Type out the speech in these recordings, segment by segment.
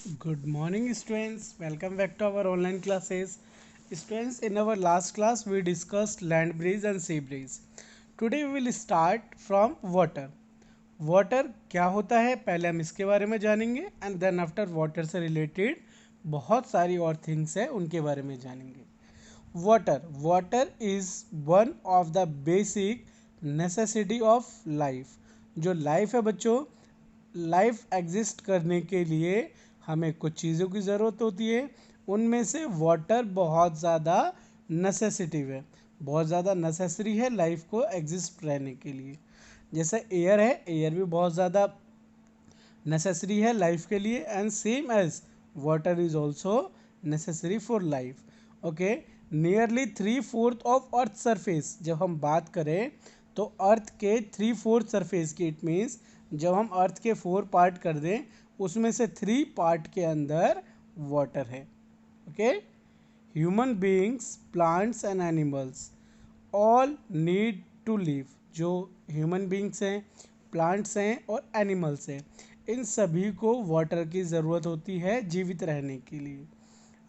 Good morning, students. Welcome back to our online classes. Students, in our last class, we discussed land breeze and sea breeze. Today we will start from water. Water क्या होता है पहले हम इसके बारे में जानेंगे and then after water से रिलेटेड बहुत सारी और थिंग्स है उनके बारे में जानेंगे. Water is one of the basic necessity of life. जो लाइफ है बच्चों, लाइफ एग्जिस्ट करने के लिए हमें कुछ चीज़ों की ज़रूरत होती है. उनमें से वाटर बहुत ज़्यादा नेसेसिटिव है, बहुत ज़्यादा नेसेसरी है लाइफ को एग्जिस्ट रहने के लिए. जैसे एयर है, एयर भी बहुत ज़्यादा नेसेसरी है लाइफ के लिए and same as water is also necessary for life. Okay, nearly 3/4 of earth surface, जब हम बात करें तो अर्थ के 3/4 सरफेस की, इट मीन्स जब हम अर्थ के 4 पार्ट कर दें उसमें से 3 पार्ट के अंदर वाटर है. Okay, human beings, plants and animals all need to live. जो ह्यूमन बीइंग्स हैं, प्लांट्स हैं और एनिमल्स हैं, इन सभी को वाटर की ज़रूरत होती है जीवित रहने के लिए.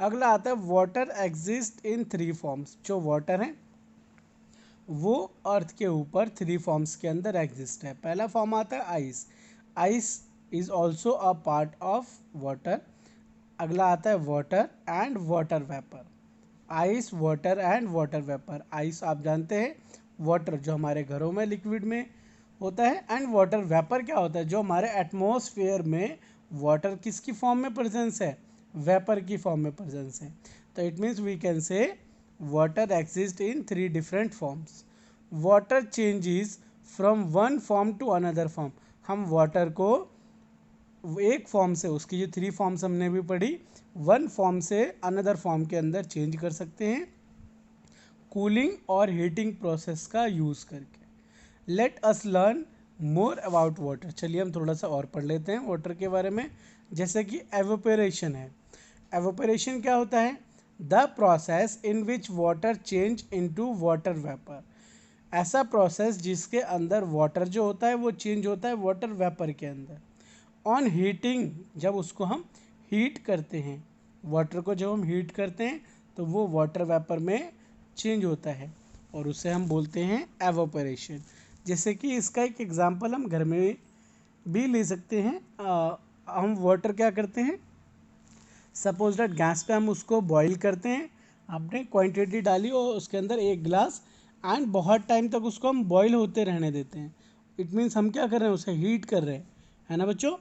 अगला आता है वाटर एग्जिस्ट इन 3 फॉर्म्स. जो वाटर है वो अर्थ के ऊपर 3 फॉर्म्स के अंदर एग्जिस्ट है. पहला फॉर्म आता है ice. Ice is also a part of water. अगला आता है water and water vapour. Ice, water and water vapour. Ice आप जानते हैं वाटर जो हमारे घरों में लिक्विड में होता है, एंड वाटर वेपर क्या होता है, जो हमारे एटमॉस्फेयर में वाटर किसकी फॉर्म में प्रेजेंस है, वेपर की फॉर्म में प्रेजेंस है. तो it means we can say water exist in 3 different forms. Water changes from one form to another form. हम वाटर को एक फॉर्म से, उसकी जो 3 फॉर्म्स हमने भी पढ़ी, वन फॉर्म से अनदर फॉर्म के अंदर चेंज कर सकते हैं कूलिंग और हीटिंग प्रोसेस का यूज़ करके. Let us learn more about water. चलिए हम थोड़ा सा और पढ़ लेते हैं वाटर के बारे में. जैसे कि एवोपरेशन है. एवोपरेशन क्या होता है, the process in which water change into water vapour. ऐसा प्रोसेस जिसके अंदर वाटर जो होता है वो चेंज होता है वाटर वेपर के अंदर. ऑन हीटिंग, जब उसको हम हीट करते हैं, वाटर को जब हम हीट करते हैं तो वो वाटर वेपर में चेंज होता है और उसे हम बोलते हैं एवोपरेशन. जैसे कि इसका एक एग्जांपल हम घर में भी ले सकते हैं. हम वाटर क्या करते हैं, सपोज दैट गैस पे हम उसको बॉईल करते हैं, आपने क्वांटिटी डाली और उसके अंदर 1 गिलास, एंड बहुत टाइम तक उसको हम बॉईल होते रहने देते हैं. इट मीन्स हम क्या कर रहे हैं, उसे हीट कर रहे हैं, है ना बच्चों.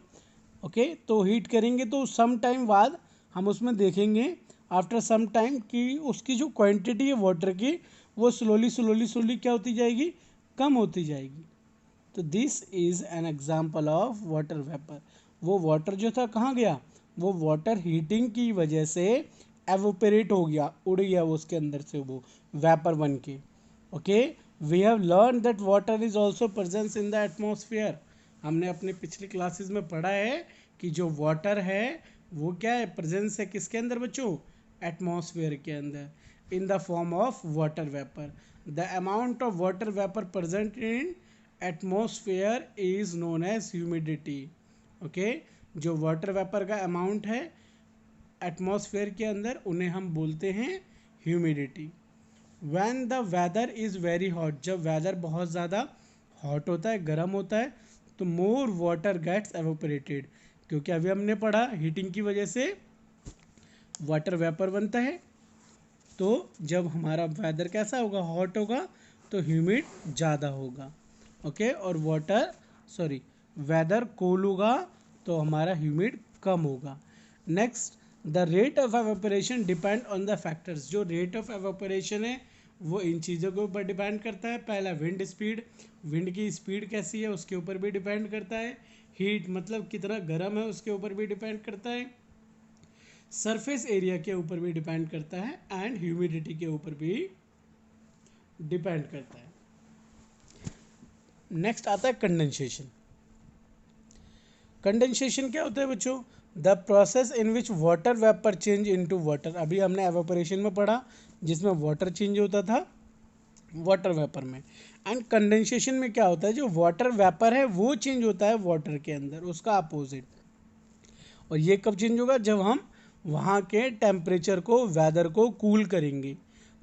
ओके, तो हीट करेंगे तो सम टाइम बाद हम उसमें देखेंगे आफ्टर सम टाइम कि उसकी जो क्वांटिटी है वाटर की वो स्लोली स्लोली स्लोली क्या होती जाएगी, कम होती जाएगी. तो this is an example of water vapour. वो वाटर जो था कहाँ गया, वो वाटर हीटिंग की वजह से एवोपरेट हो गया, उड़ गया वो उसके अंदर से, वो वेपर बन के. Okay, we have learn that water is also presence in the atmosphere. हमने अपने पिछली क्लासेस में पढ़ा है कि जो वाटर है वो क्या है, प्रेजेंस है किसके अंदर बच्चों, एटमॉस्फेयर के अंदर in the form of water vapour. The amount of water vapour present in atmosphere is known as humidity. Okay, जो वाटर वेपर का अमाउंट है एटमॉस्फेयर के अंदर उन्हें हम बोलते हैं humidity. When the weather is very hot, जब वेदर बहुत ज़्यादा हॉट होता है, गर्म होता है, तो मोर वाटर गेट्स एवोपरेटेड. क्योंकि अभी हमने पढ़ा हीटिंग की वजह से वाटर वेपर बनता है. तो जब हमारा वेदर कैसा होगा, हॉट होगा, तो ह्यूमिड ज़्यादा होगा. ओके, और वाटर सॉरी वेदर कूल होगा तो हमारा ह्यूमिड कम होगा. Next, the rate of evaporation depend on the factors. जो रेट ऑफ एवेपोरेशन है वो इन चीज़ों के ऊपर डिपेंड करता है. पहला विंड स्पीड, विंड की स्पीड कैसी है उसके ऊपर भी डिपेंड करता है. हीट मतलब कितना गर्म है उसके ऊपर भी डिपेंड करता है. सरफेस एरिया के ऊपर भी डिपेंड करता है एंड ह्यूमिडिटी के ऊपर भी डिपेंड करता है. नेक्स्ट आता है कंडेंसेशन. कंडेंसेशन क्या होता है बच्चों, the process in which water vapour change into water. अभी हमने एवेपोरेशन में पढ़ा जिसमें वाटर चेंज होता था वाटर वेपर में. एंड कंडेंसेशन में क्या होता है, जो वाटर वेपर है वो चेंज होता है वाटर के अंदर, उसका अपोजिट. और ये कब चेंज होगा, जब हम वहाँ के टेम्परेचर को, वेदर को कूल करेंगे।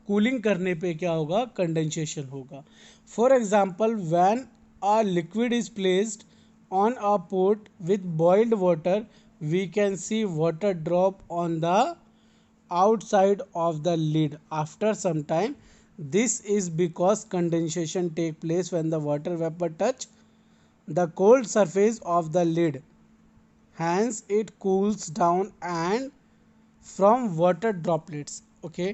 कूलिंग करने पे क्या होगा, कंडेंसेशन होगा। For example, when a liquid is placed on a pot with boiled water, we can see water drop on the outside of the lid after some time. This is because condensation take place when the water vapor touch the cold surface of the lid. Hence it cools down and from water droplets. Okay,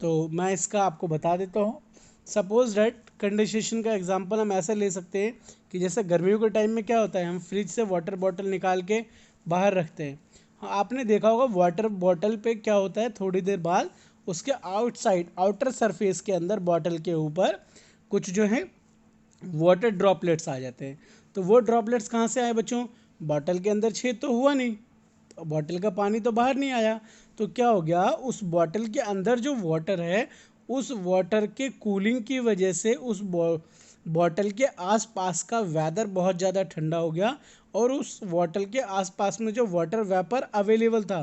तो मैं इसका आपको बता देता हूँ। Suppose that condensation का example हम ऐसे ले सकते हैं कि जैसे गर्मियों के टाइम में क्या होता है, हम फ्रिज से वाटर बॉटल निकाल के बाहर रखते हैं। हाँ, आपने देखा होगा वाटर बॉटल पे क्या होता है, थोड़ी देर बाद उसके आउटसाइड, आउटर सरफेस के अंदर बॉटल के ऊपर कुछ जो है वाटर ड्रॉपलेट्स आ जाते हैं। तो वो ड्रॉपलेट्स कहाँ से आए बच्चों, बॉटल के अंदर छेद तो हुआ नहीं, तो बॉटल का पानी तो बाहर नहीं आया, तो क्या हो गया, उस बॉटल के अंदर जो वाटर है, उस वाटर के कूलिंग की वजह से उस बॉटल के आसपास का वेदर बहुत ज़्यादा ठंडा हो गया, और उस बॉटल के आसपास में जो वाटर वेपर अवेलेबल था,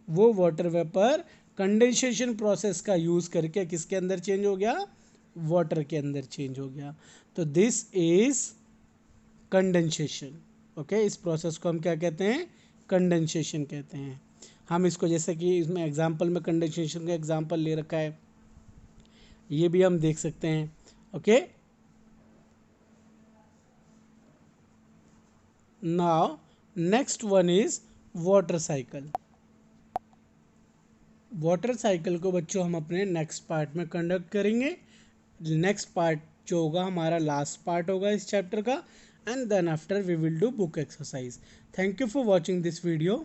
वो वाटर वेपर कंडेंसेशन प्रोसेस का यूज़ करके किसके अंदर चेंज हो गया, वाटर के अंदर चेंज हो गया। तो दिस इज कंडेंसेशन। ओके, इस प्रोसेस को हम क्या कहते हैं, कंडेंसेशन कहते हैं। हम इसको जैसे कि इसमें एग्जांपल में कंडेंसेशन का एग्जांपल ले रखा है, ये भी हम देख सकते हैं। Okay, now next one is water cycle. Water cycle को बच्चों हम अपने नेक्स्ट पार्ट में कंडक्ट करेंगे। नेक्स्ट पार्ट जो होगा हमारा लास्ट पार्ट होगा इस चैप्टर का, and then after we will do book exercise. Thank you for watching this video.